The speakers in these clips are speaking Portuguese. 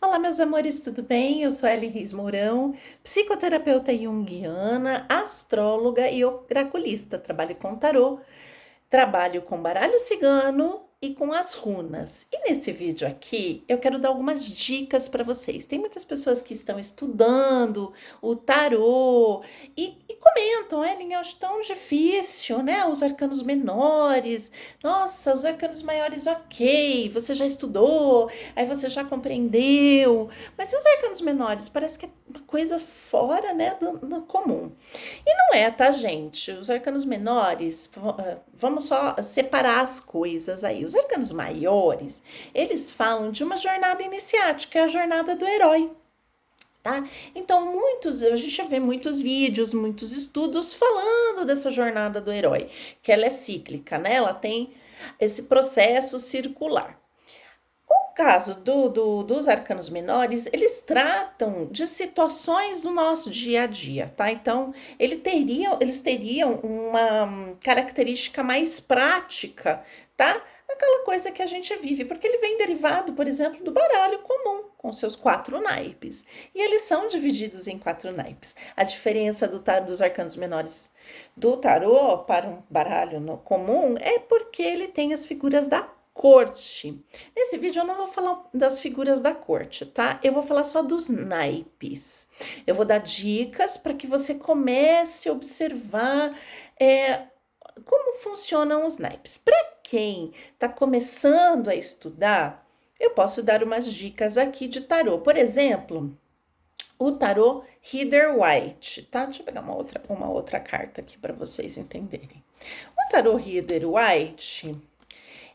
Olá, meus amores, tudo bem? Eu sou Ellen Reis Mourão, psicoterapeuta junguiana, astróloga e oraculista. Trabalho com tarô, trabalho com baralho cigano e com as runas. E nesse vídeo aqui, eu quero dar algumas dicas para vocês. Tem muitas pessoas que estão estudando o tarô e comentam, Ellen, eu acho tão difícil, né? Os arcanos menores. Nossa, os arcanos maiores, ok. Você já estudou, aí você já compreendeu. Mas e os arcanos menores? Parece que é uma coisa fora, né, do comum. Não é, tá, gente? Os arcanos menores, vamos só separar as coisas aí. Os arcanos maiores, eles falam de uma jornada iniciática, é a jornada do herói. Tá? Então, a gente já vê muitos vídeos, muitos estudos falando dessa jornada do herói, que ela é cíclica, né? Ela tem esse processo circular. O caso dos arcanos menores, eles tratam de situações do nosso dia a dia, tá? Então, eles teriam uma característica mais prática, tá? Aquela coisa que a gente vive, porque ele vem derivado, por exemplo, do baralho comum, com seus 4 naipes. E eles são divididos em 4 naipes. A diferença dos arcanos menores do tarô para um baralho comum é porque ele tem as figuras da corte. Nesse vídeo eu não vou falar das figuras da corte, tá? Eu vou falar só dos naipes. Eu vou dar dicas para que você comece a observar como funcionam os naipes. Para quem está começando a estudar, eu posso dar umas dicas aqui de tarô. Por exemplo, o tarô Rider-Waite, tá? Deixa eu pegar uma outra carta aqui para vocês entenderem. O tarô Rider-Waite,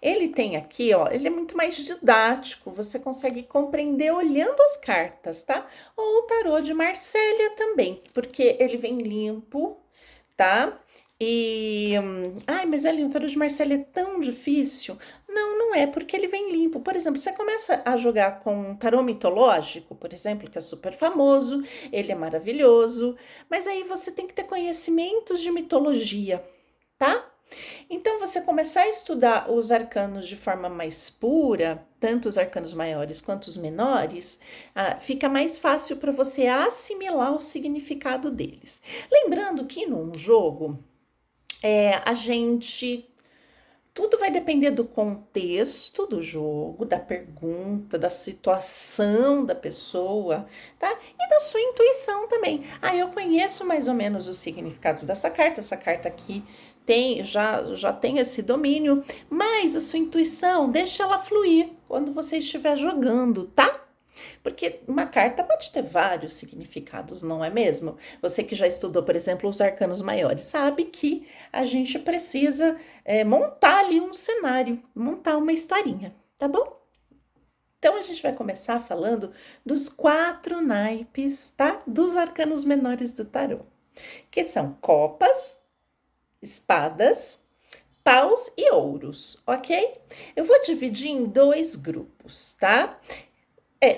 ele tem aqui, ó, ele é muito mais didático, você consegue compreender olhando as cartas, tá? Ou o tarô de Marsella também, porque ele vem limpo, tá? Ai, mas Ellen, o tarô de Marsella é tão difícil. Não, não é, porque ele vem limpo. Por exemplo, você começa a jogar com um tarô mitológico, por exemplo, que é super famoso, ele é maravilhoso, mas aí você tem que ter conhecimentos de mitologia, tá? Então, você começar a estudar os arcanos de forma mais pura, tanto os arcanos maiores quanto os menores, fica mais fácil para você assimilar o significado deles. Lembrando que num jogo, a gente. Tudo vai depender do contexto do jogo, da pergunta, da situação da pessoa, tá? E da sua intuição também. Eu conheço mais ou menos os significados dessa carta. Essa carta aqui já tem esse domínio, mas a sua intuição, deixa ela fluir quando você estiver jogando, tá? Porque uma carta pode ter vários significados, não é mesmo? Você que já estudou, por exemplo, os arcanos maiores, sabe que a gente precisa montar ali um cenário, montar uma historinha, tá bom? Então a gente vai começar falando dos 4 naipes, tá? Dos arcanos menores do tarô, que são copas, espadas, paus e ouros, ok? Eu vou dividir em 2 grupos, tá?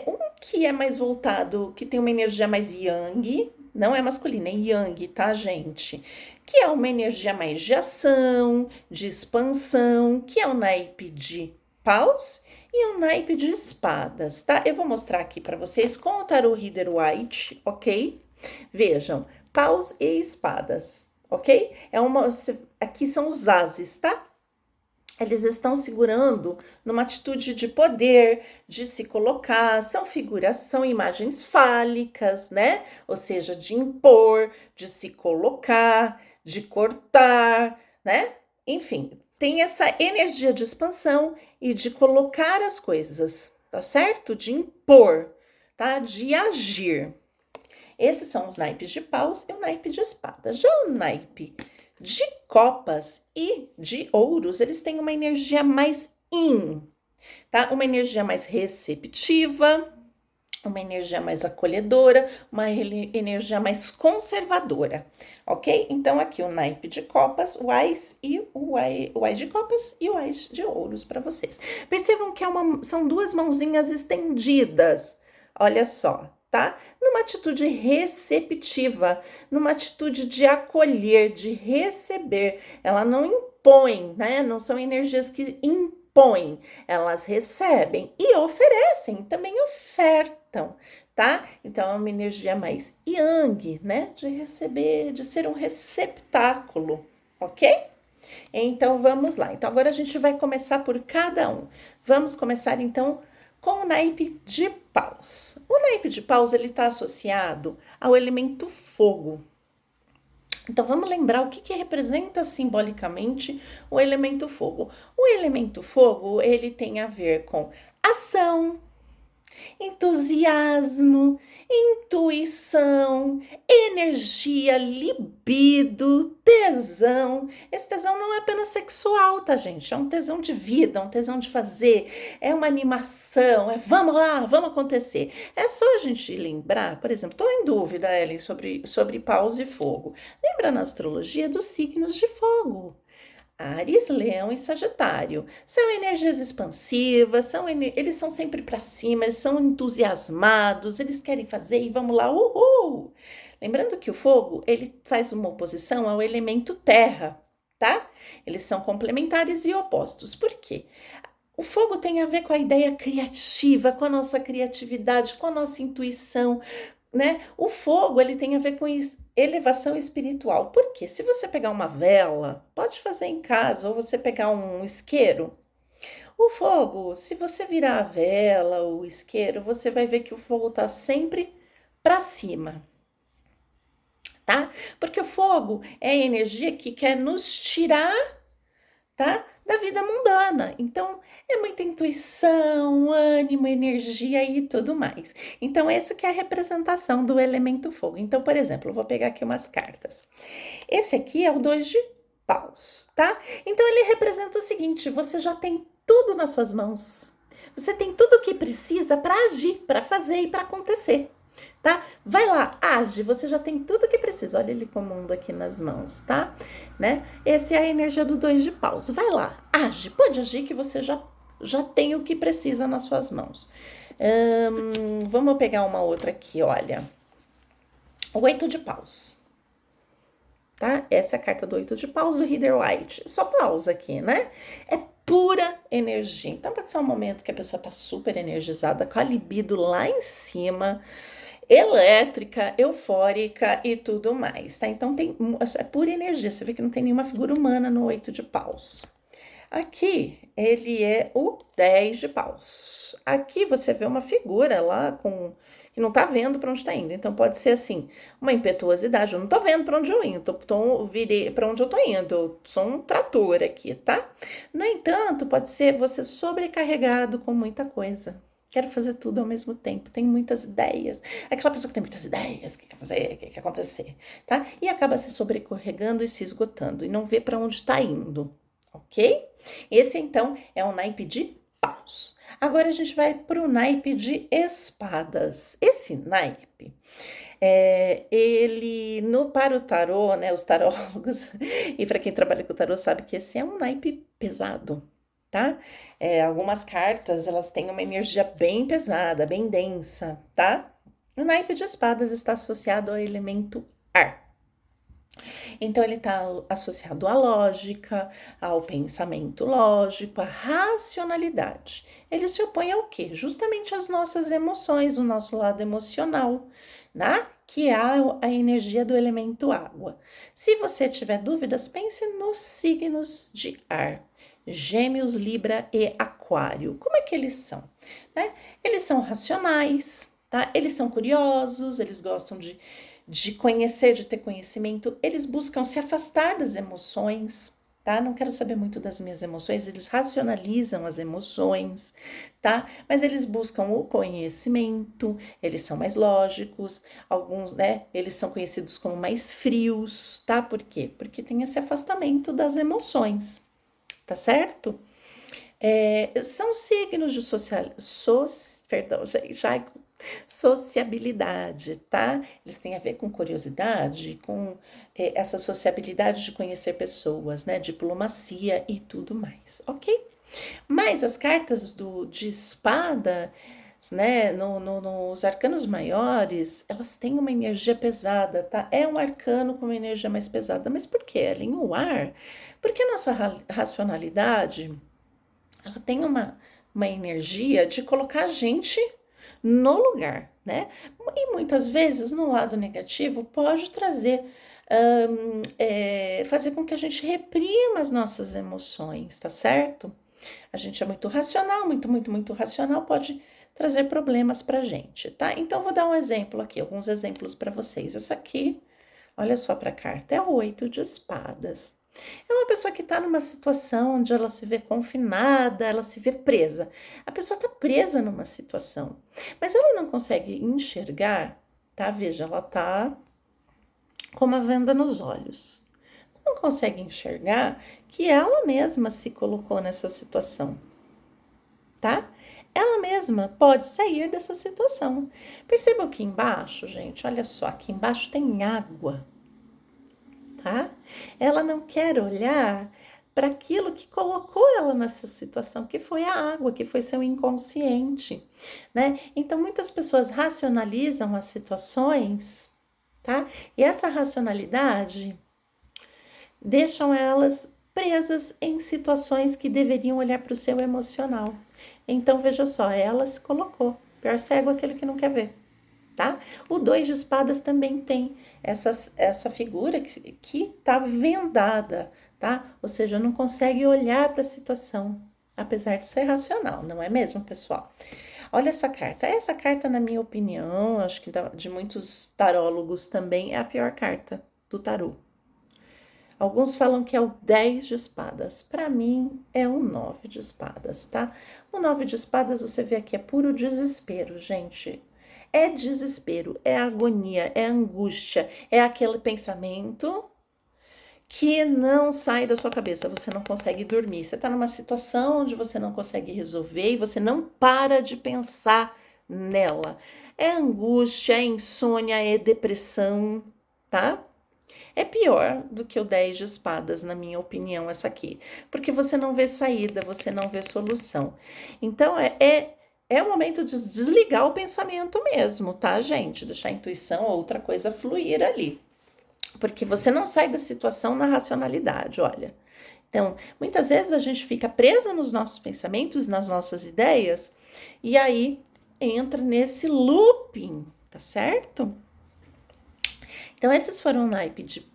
Um que é mais voltado, que tem uma energia mais yang, não é masculina, é yang, tá, gente? Que é uma energia mais de ação, de expansão, que é o naipe de paus e o naipe de espadas, tá? Eu vou mostrar aqui para vocês com o tarô Rider-Waite, ok? Vejam, paus e espadas, ok? Aqui são os ases, tá? Eles estão segurando numa atitude de poder, de se colocar, são imagens fálicas, né? Ou seja, de impor, de se colocar, de cortar, né? Enfim, tem essa energia de expansão e de colocar as coisas, tá certo? De impor, tá? De agir. Esses são os naipes de paus e o naipe de espadas. Já o naipe de copas e de ouros, eles têm uma energia mais yin, tá? Uma energia mais receptiva, uma energia mais acolhedora, uma energia mais conservadora, ok? Então, aqui o naipe de copas, o ás de copas e o ás de ouros para vocês. Percebam que são 2 mãozinhas estendidas, olha só, tá? Numa atitude receptiva, numa atitude de acolher, de receber. Ela não impõe, né? Não são energias que impõem, elas recebem e oferecem, também ofertam. Então é uma energia mais yang, né? De receber, de ser um receptáculo, ok? Então vamos lá. Então agora a gente vai começar por cada um. Vamos começar então com o naipe de paus. O naipe de paus ele está associado ao elemento fogo. Então vamos lembrar o que representa simbolicamente o elemento fogo. O elemento fogo ele tem a ver com ação, entusiasmo, intuição, energia, libido, tesão. Esse tesão não é apenas sexual, tá, gente? É um tesão de vida, um tesão de fazer, é uma animação, é vamos lá, vamos acontecer. É só a gente lembrar, por exemplo, estou em dúvida, Ellen, sobre paus e fogo. Lembra na astrologia dos signos de fogo. Áries, Leão e Sagitário. São energias expansivas, eles são sempre para cima, eles são entusiasmados, eles querem fazer e vamos lá, uhul! Lembrando que o fogo, ele faz uma oposição ao elemento terra, tá? Eles são complementares e opostos. Por quê? O fogo tem a ver com a ideia criativa, com a nossa criatividade, com a nossa intuição, né? O fogo, ele tem a ver com elevação espiritual. Por quê? Se você pegar uma vela, pode fazer em casa, ou você pegar um isqueiro. O fogo, se você virar a vela, o isqueiro, você vai ver que o fogo tá sempre para cima, tá? Porque o fogo é a energia que quer nos tirar, tá? Da vida mundana. Então, é muita intuição, ânimo, energia e tudo mais. Então, essa que é a representação do elemento fogo. Então, por exemplo, eu vou pegar aqui umas cartas. Esse aqui é o 2 de paus, tá? Então, ele representa o seguinte, você já tem tudo nas suas mãos. Você tem tudo o que precisa para agir, para fazer e para acontecer. Tá? Vai lá, age, você já tem tudo que precisa. Olha ele com o mundo aqui nas mãos, tá? Né? Essa é a energia do 2 de paus. Vai lá, age, pode agir que você já tem o que precisa nas suas mãos. Vamos pegar uma outra aqui, olha. O 8 de paus. Tá? Essa é a carta do 8 de paus do Rider White. Só pausa aqui, né? É pura energia. Então pode ser um momento que a pessoa tá super energizada, com a libido lá em cima, elétrica, eufórica e tudo mais, tá? Então é pura energia, você vê que não tem nenhuma figura humana no 8 de paus. Aqui, ele é o 10 de paus. Aqui você vê uma figura lá que não tá vendo para onde tá indo. Então pode ser assim, uma impetuosidade, eu não tô vendo para onde eu indo, virei para onde eu tô indo, eu sou um trator aqui, tá? No entanto, pode ser você sobrecarregado com muita coisa. Quero fazer tudo ao mesmo tempo, tenho muitas ideias. Aquela pessoa que tem muitas ideias, que quer fazer, que quer acontecer, tá? E acaba se sobrecarregando e se esgotando e não vê para onde está indo, ok? Esse então é o naipe de paus. Agora a gente vai para o naipe de espadas. Esse naipe, para o tarô, né? Os tarólogos e para quem trabalha com o tarô sabe que esse é um naipe pesado. Tá? Algumas cartas, elas têm uma energia bem pesada, bem densa, tá? O naipe de espadas está associado ao elemento ar. Então, ele está associado à lógica, ao pensamento lógico, à racionalidade. Ele se opõe ao quê? Justamente às nossas emoções, o nosso lado emocional, né? Que é a energia do elemento água. Se você tiver dúvidas, pense nos signos de ar. Gêmeos, Libra e Aquário. Como é que eles são? Né? Eles são racionais, tá? Eles são curiosos, eles gostam de conhecer, de ter conhecimento. Eles buscam se afastar das emoções, tá? Não quero saber muito das minhas emoções, eles racionalizam as emoções, tá? Mas eles buscam o conhecimento, eles são mais lógicos, alguns, né? Eles são conhecidos como mais frios, tá? Por quê? Porque tem esse afastamento das emoções. Tá certo? São signos de sociabilidade, tá? Eles têm a ver com curiosidade, com essa sociabilidade de conhecer pessoas, né? Diplomacia e tudo mais, ok? Mas as cartas de espada, né? Nos arcanos maiores, elas têm uma energia pesada, tá? É um arcano com uma energia mais pesada. Mas por que, Ellen? O ar? Porque a nossa racionalidade, ela tem uma energia de colocar a gente no lugar, né? E muitas vezes, no lado negativo, pode trazer, fazer com que a gente reprima as nossas emoções, tá certo? A gente é muito racional, muito racional, pode trazer problemas pra gente, tá? Então, vou dar um exemplo aqui, alguns exemplos para vocês. Essa aqui, olha só para a carta, é o 8 de espadas. É uma pessoa que está numa situação onde ela se vê confinada, ela se vê presa. A pessoa está presa numa situação, mas ela não consegue enxergar, tá? Veja, ela está com uma venda nos olhos. Não consegue enxergar que ela mesma se colocou nessa situação, tá? Ela mesma pode sair dessa situação. Percebam aqui embaixo, gente, olha só, aqui embaixo tem água, tá? Ela não quer olhar para aquilo que colocou ela nessa situação, que foi a água, que foi seu inconsciente, né? Então, muitas pessoas racionalizam as situações, tá? E essa racionalidade deixam elas presas em situações que deveriam olhar para o seu emocional. Então, veja só, ela se colocou. Pior cego é aquele que não quer ver, tá? O 2 de espadas também tem essa figura que tá vendada, tá? Ou seja, não consegue olhar para a situação, apesar de ser racional, não é mesmo, pessoal? Olha essa carta. Essa carta, na minha opinião, acho que de muitos tarólogos também, é a pior carta do tarô. Alguns falam que é o 10 de espadas. Para mim, é o 9 de espadas, tá? O 9 de espadas, você vê aqui, é puro desespero, gente. É desespero, é agonia, é angústia, é aquele pensamento que não sai da sua cabeça. Você não consegue dormir. Você tá numa situação onde você não consegue resolver e você não para de pensar nela. É angústia, é insônia, é depressão, tá? É pior do que o 10 de espadas, na minha opinião, essa aqui. Porque você não vê saída, você não vê solução. Então, é o momento de desligar o pensamento mesmo, tá, gente? Deixar a intuição ou outra coisa fluir ali. Porque você não sai da situação na racionalidade, olha. Então, muitas vezes a gente fica presa nos nossos pensamentos, nas nossas ideias, e aí entra nesse looping, tá certo? Então, esses foram o naipe de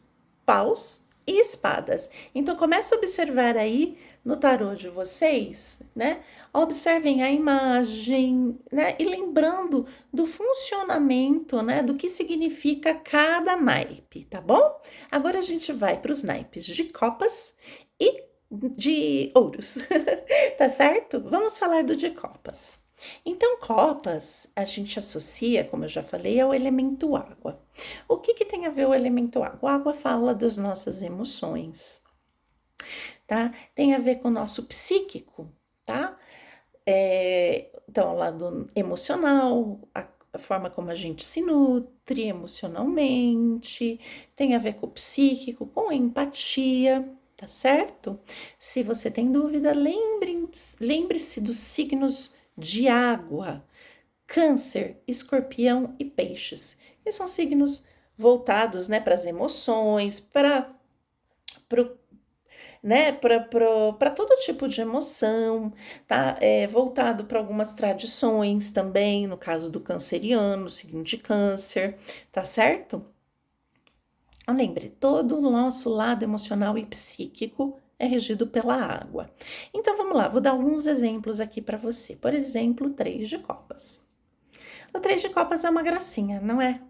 paus e espadas. Então, comece a observar aí no tarô de vocês, né? Observem a imagem, né? E lembrando do funcionamento, né? Do que significa cada naipe, tá bom? Agora a gente vai para os naipes de copas e de ouros, tá certo? Vamos falar do de copas. Então, copas, a gente associa, como eu já falei, ao elemento água. O que tem a ver o elemento água? A água fala das nossas emoções, tá? Tem a ver com o nosso psíquico, tá? Então, o lado emocional, a forma como a gente se nutre emocionalmente, tem a ver com o psíquico, com a empatia, tá certo? Se você tem dúvida, lembre-se dos signos de água: Câncer, Escorpião e Peixes. E são signos voltados, né, para as emoções, para né, para todo tipo de emoção, tá? Voltado para algumas tradições também, no caso do canceriano, signo de câncer, tá certo? Lembre, todo o nosso lado emocional e psíquico é regido pela água. Então vamos lá, vou dar alguns exemplos aqui para você. Por exemplo, 3 de copas. O 3 de copas é uma gracinha, não é?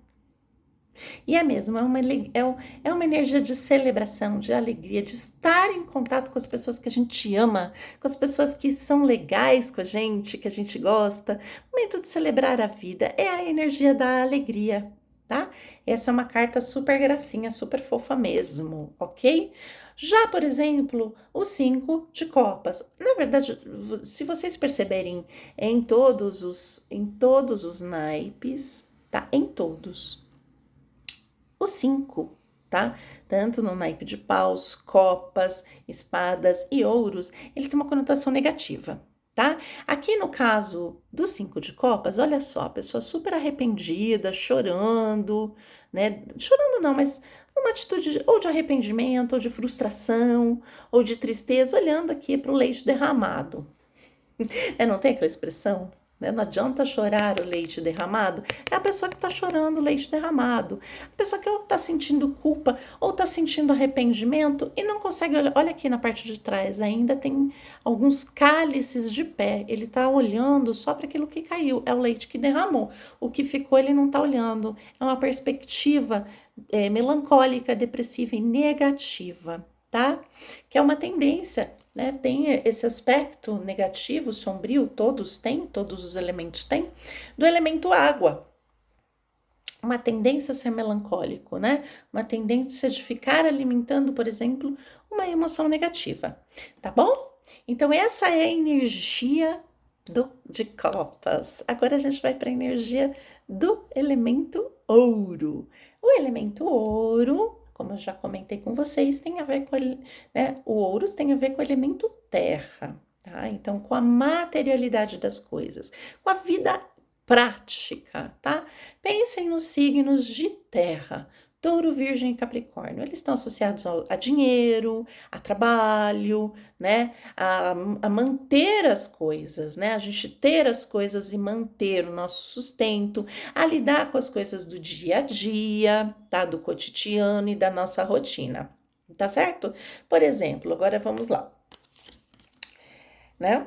E é mesmo, é uma energia de celebração, de alegria, de estar em contato com as pessoas que a gente ama, com as pessoas que são legais com a gente, que a gente gosta. Momento de celebrar a vida, é a energia da alegria, tá? Essa é uma carta super gracinha, super fofa mesmo, ok? Já, por exemplo, o 5 de copas. Na verdade, se vocês perceberem em todos os naipes, tá? Em todos. O 5, tá? Tanto no naipe de paus, copas, espadas e ouros, ele tem uma conotação negativa, tá? Aqui no caso do 5 de copas, olha só, a pessoa super arrependida, chorando, né? Chorando não, mas uma atitude ou de arrependimento, ou de frustração, ou de tristeza, olhando aqui para o leite derramado. Não tem aquela expressão? né? Não adianta chorar o leite derramado. É a pessoa que está chorando o leite derramado. A pessoa que ou está sentindo culpa ou está sentindo arrependimento e não consegue olhar. Olha aqui na parte de trás, ainda tem alguns cálices de pé. Ele está olhando só para aquilo que caiu. É o leite que derramou. O que ficou, ele não está olhando. É uma perspectiva melancólica, depressiva e negativa, tá? Que é uma tendência, né? Tem esse aspecto negativo, sombrio, todos têm, todos os elementos têm, do elemento água. Uma tendência a ser melancólico, né? Uma tendência de ficar alimentando, por exemplo, uma emoção negativa, tá bom? Então, essa é a energia de copas. Agora a gente vai para a energia do elemento ouro. O elemento ouro, como eu já comentei com vocês, tem a ver com, né, o ouro tem a ver com o elemento terra, tá? Então, com a materialidade das coisas, com a vida prática, tá? Pensem nos signos de terra. Touro, Virgem e Capricórnio, eles estão associados a dinheiro, a trabalho, né? A manter as coisas, né? A gente ter as coisas e manter o nosso sustento, a lidar com as coisas do dia a dia, tá? Do cotidiano e da nossa rotina, tá certo? Por exemplo, agora vamos lá, né?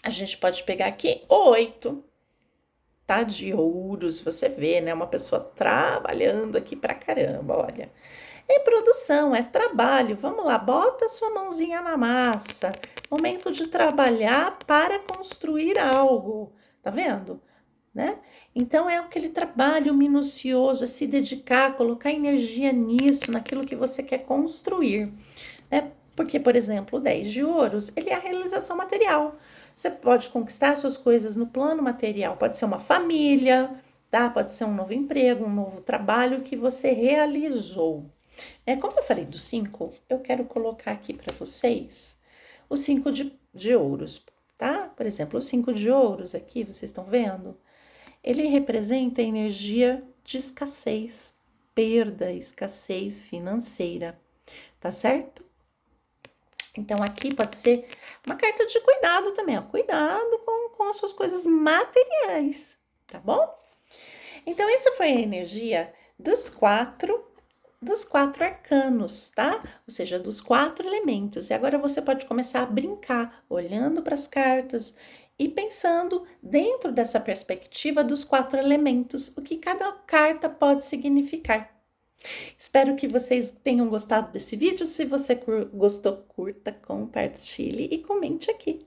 A gente pode pegar aqui 8. Tá de ouros, você vê, né? Uma pessoa trabalhando aqui pra caramba, olha. É produção, é trabalho. Vamos lá, bota sua mãozinha na massa. Momento de trabalhar para construir algo. Tá vendo? Né? Então é aquele trabalho minucioso, é se dedicar, colocar energia nisso, naquilo que você quer construir, né? Porque, por exemplo, o 10 de ouros, ele é a realização material. Você pode conquistar suas coisas no plano material, pode ser uma família, tá? Pode ser um novo emprego, um novo trabalho que você realizou. Como eu falei do 5, eu quero colocar aqui para vocês o 5 de ouros, tá? Por exemplo, o 5 de ouros aqui, vocês estão vendo? Ele representa a energia de escassez, perda, escassez financeira, tá certo? Então, aqui pode ser uma carta de cuidado também, ó. Cuidado com as suas coisas materiais, tá bom? Então, essa foi a energia dos quatro arcanos, tá? Ou seja, dos 4 elementos. E agora você pode começar a brincar, olhando para as cartas e pensando dentro dessa perspectiva dos 4 elementos, o que cada carta pode significar. Espero que vocês tenham gostado desse vídeo. Se você gostou, curta, compartilhe e comente aqui.